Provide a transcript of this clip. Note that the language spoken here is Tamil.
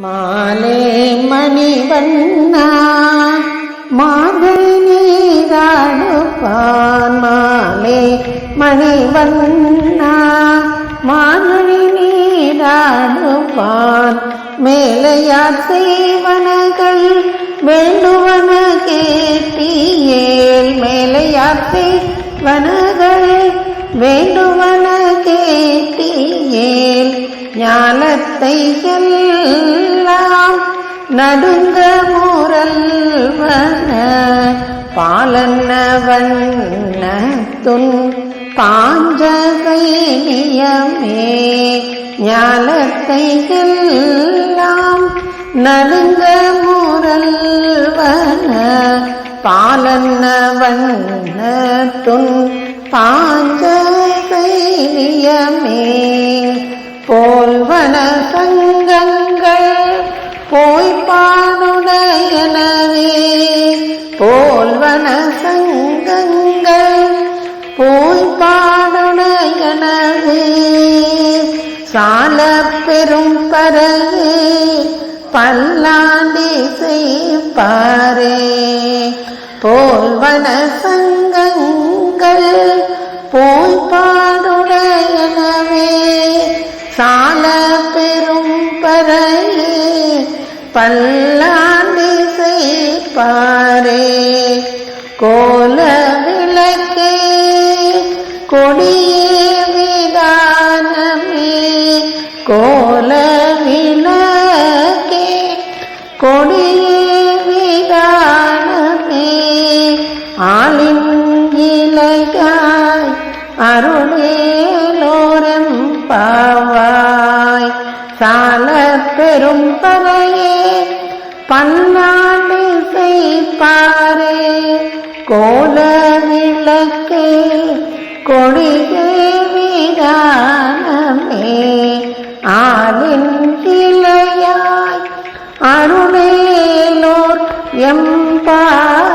மாலே மணிவண்ணா மார்கழி நீராடுவான். மாலே மணிவண்ணா மார்கழி நீராடுவான். மேலையார் செய்வனகள் வேண்டுவன கேட்டியேல். மேலையார் செய்வனகள் வேண்டுவன கேட்டியேல். ஞானத்தை எல்லாம் நடுங்க முரல்வன பாலன்னவண்ண துன் பாஞ்சகை நியமே. ஞானத்தை எல்லாம் நடுங்க முரல்வன பாலன்னவண்ண துன் பாஞ்சகை நியமே. போல்வன சங்கங்கள் போய்ப்பாடுடையனவே. போல்வன சங்கங்கள் போய்ப்பாடுடையனவே. சால பெரும் பறையே பல்லாண்டி செய்ப்பாரே. போல்வன சங்கங்கள் போய்ப்பாடுடையனவே. சால பெரும் பறையே பல்லாண்டி செய்ப்பாரே. கோல விளக்கே கொடியே விதானமே. கோல விளக்கே கொடியே விதானமே. ஆளின் இலைகாய் அருளேலோரம் பாவாய். சால பெரும் பறையே பன்னாண்டி செய்ப்பாரே. கோல விளக்கே கொடியே விதானமே. ஆளின் இலையாய் அருளேலோர் எம்பாவாய்.